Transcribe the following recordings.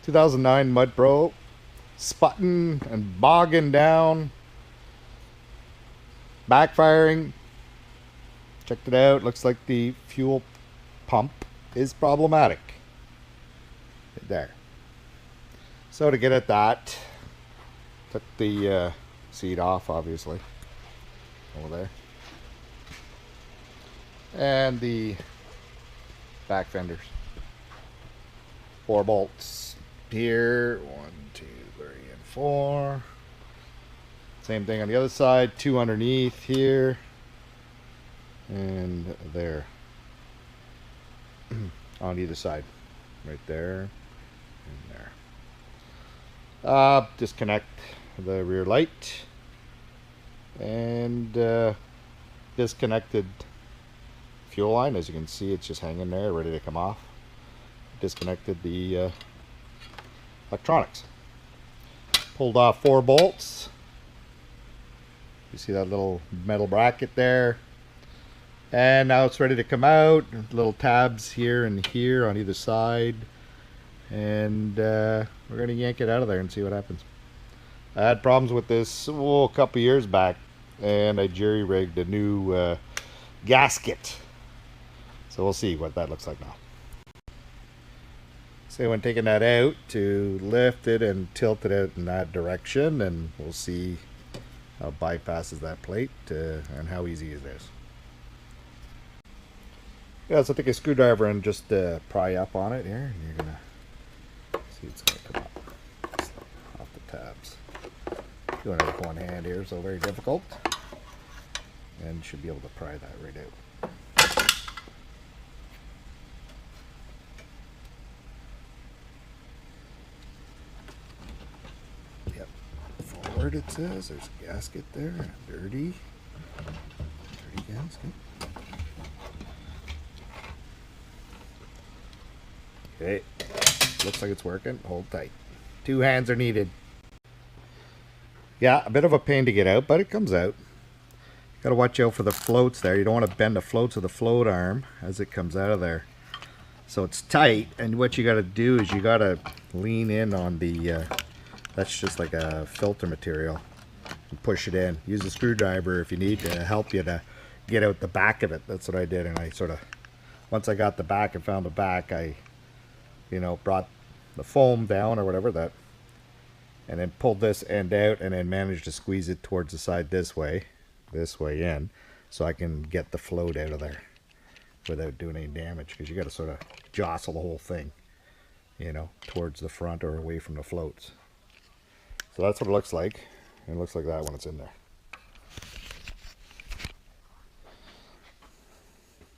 2009 MudPro, sputting and bogging down, backfiring. Checked it out. Looks like the fuel pump is problematic. There. So to get at that, took the seat off, obviously, over there, and the back fenders. 4 bolts here, 1, 2, 3, and 4. Same thing on the other side. 2 underneath here and there on either side, right there and there. Disconnect the rear light and disconnected fuel line. As you can see, it's just hanging there ready to come off. Disconnected the electronics. Pulled off 4 bolts. You see that little metal bracket there, and now it's ready to come out. Little tabs here and here on either side, and we're gonna yank it out of there and see what happens. I had problems with this a couple years back, and I jerry-rigged a new gasket, so we'll see what that looks like now. So when taking that out, to lift it and tilt it out in that direction, and we'll see how it bypasses that plate and how easy it is. Yeah, so take a screwdriver and just pry up on it here, and you're gonna see it's gonna come up off the tabs. Doing it with one hand here, so very difficult, and you should be able to pry that right out. Yep, forward it says. There's a gasket there, dirty gasket. Okay, looks like it's working. Hold tight. 2 hands are needed. Yeah, a bit of a pain to get out, but it comes out. Got to watch out for the floats there. You don't want to bend the floats of the float arm as it comes out of there. So it's tight, and what you got to do is you got to lean in on the, that's just like a filter material, and push it in. Use a screwdriver if you need to help you to get out the back of it. That's what I did, and I sort of, once I got the back and found the back, I brought the foam down or whatever that, and then pulled this end out, and then managed to squeeze it towards the side this way in, so I can get the float out of there without doing any damage, because you got to sort of jostle the whole thing, towards the front or away from the floats. So that's what it looks like. It looks like that when it's in there.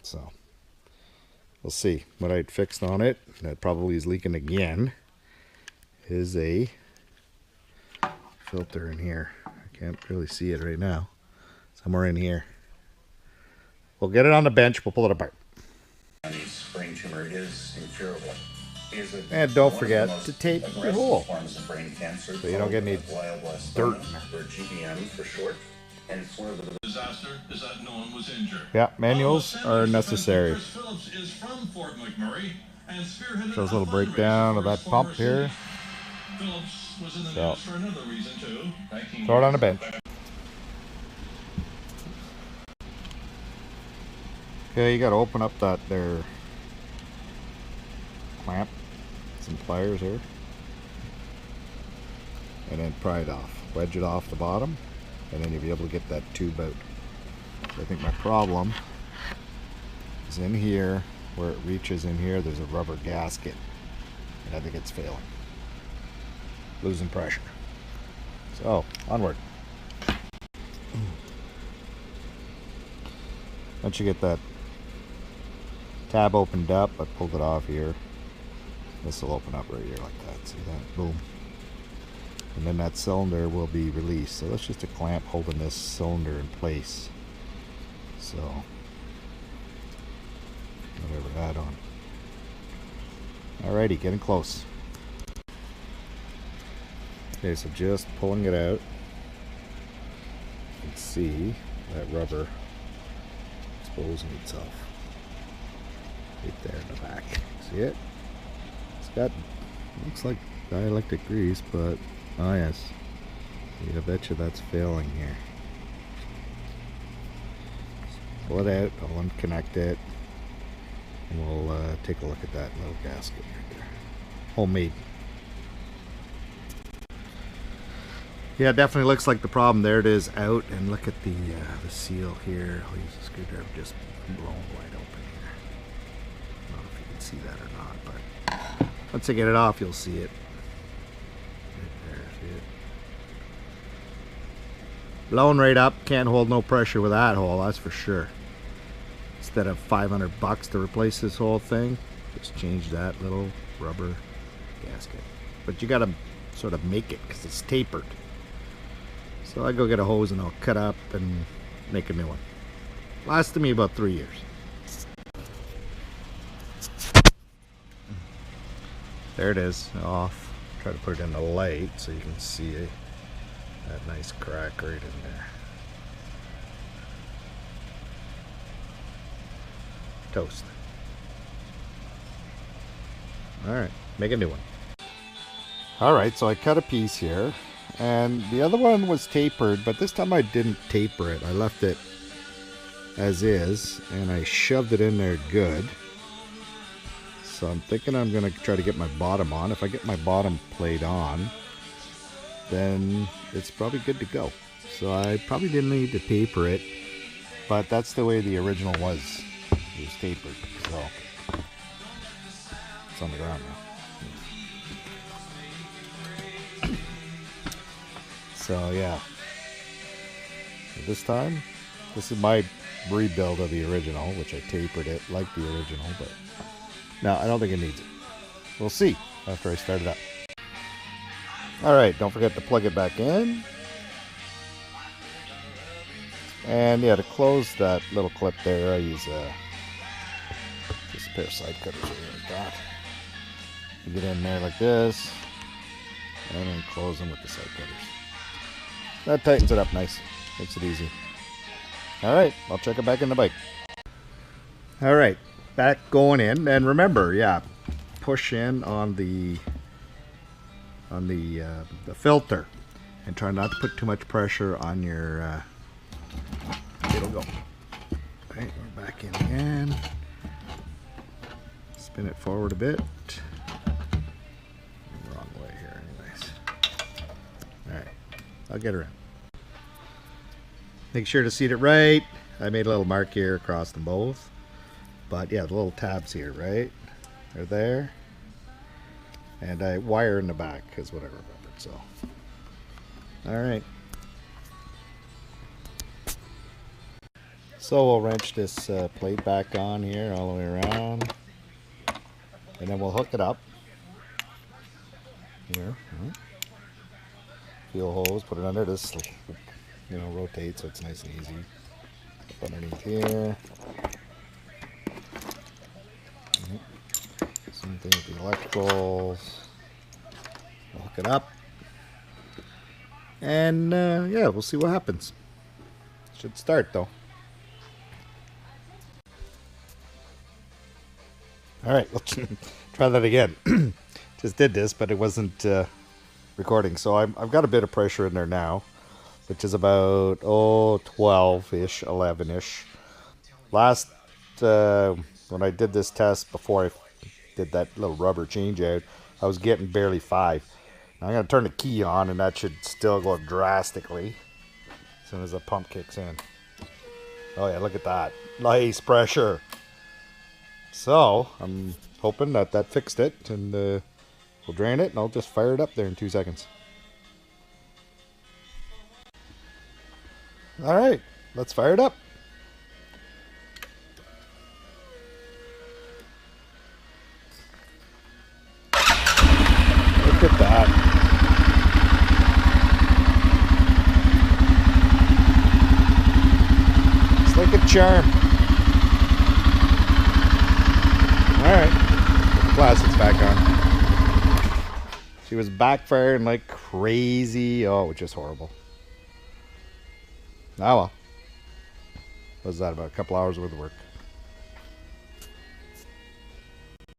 So we'll see. What I'd fixed on it, that probably is leaking again, is a filter in here. I can't really see it right now. Somewhere in here. We'll get it on the bench. We'll pull it apart. Brain tumor is incurable. And don't forget to tape your hole, Forms of brain cancer, so you don't get any dirt in there. Or GBM for short. And it's one of the disaster is that no one was injured. Yeah, manuals are necessary. Phillips is from Fort McMurray and spearheaded Shows a little breakdown of that pump here. Phillips was in the news for another reason too. Throw it on the bench. Okay, you got to open up that there clamp, some pliers here, and then pry it off. Wedge it off the bottom, and then you'll be able to get that tube out. So I think my problem is in here, where it reaches in here, there's a rubber gasket, and I think it's failing. Losing pressure. So, onward. Once you get that tab opened up, I pulled it off here. This will open up right here like that. See that? Boom. And then that cylinder will be released. So that's just a clamp holding this cylinder in place. So, whatever that on. Alrighty, getting close. Okay, so just pulling it out. You can see that rubber exposing itself right there in the back. See it? It's got Looks like dielectric grease, but oh yes, I bet you that's failing here. Pull it out, I'll unconnect it, and we'll take a look at that little gasket right there. Homemade. Yeah, it definitely looks like the problem. There it is out, and look at the seal here. I'll use a screwdriver, just blown wide open here. I don't know if you can see that or not, but once I get it off, you'll see it. Right there, see it? Blown right up. Can't hold no pressure with that hole, that's for sure. Instead of $500 to replace this whole thing, just change that little rubber gasket. But you gotta sort of make it because it's tapered. So I go get a hose and I'll cut up and make a new one. Lasted me about 3 years. There it is, off. Try to put it in the light so you can see it. That nice crack right in there. Toast. Alright, make a new one. Alright, so I cut a piece here. And the other one was tapered, but this time I didn't taper it. I left it as is, and I shoved it in there good. So I'm thinking I'm going to try to get my bottom on. If I get my bottom plate on, then it's probably good to go. So I probably didn't need to taper it, but that's the way the original was. It was tapered, so it's on the ground now. So yeah, this time, this is my rebuild of the original, which I tapered it like the original, but no, I don't think it needs it. We'll see after I start it up. Alright, don't forget to plug it back in. And yeah, to close that little clip there, I use just a pair of side cutters right here like that. You get in there like this, and then close them with the side cutters. That tightens it up nice. Makes it easy. Alright, I'll check it back in the bike. Alright, back going in. And remember, yeah, push in on the filter. And try not to put too much pressure on your it'll go. Alright, we're back in again. Spin it forward a bit. Wrong way here anyways. Alright, I'll get her in. Make sure to seat it right. I made a little mark here across them both. But yeah, the little tabs here, right? They're there. And I wire in the back is what I remembered, so. Alright. So we'll wrench this plate back on here all the way around. And then we'll hook it up. Here. Fuel hose, put it under this, you know, rotate so it's nice and easy. Up underneath here. Same thing with the electricals. We'll hook it up. And yeah, we'll see what happens. Should start though. Alright, let's try that again. Just did this, but it wasn't recording. So I've got a bit of pressure in there now, which is about 12-ish, 11-ish. Last when I did this test before I did that little rubber change out, I was getting barely 5. Now I'm going to turn the key on and that should still go drastically as soon as the pump kicks in. Oh yeah, look at that. Nice pressure. So I'm hoping that that fixed it, and we'll drain it and I'll just fire it up there in 2 seconds. Alright, let's fire it up. Look at that. It's like a charm. Alright, put the plastics back on. She was backfiring like crazy. Oh, it was just horrible. Oh well. What was that, about a couple hours worth of work?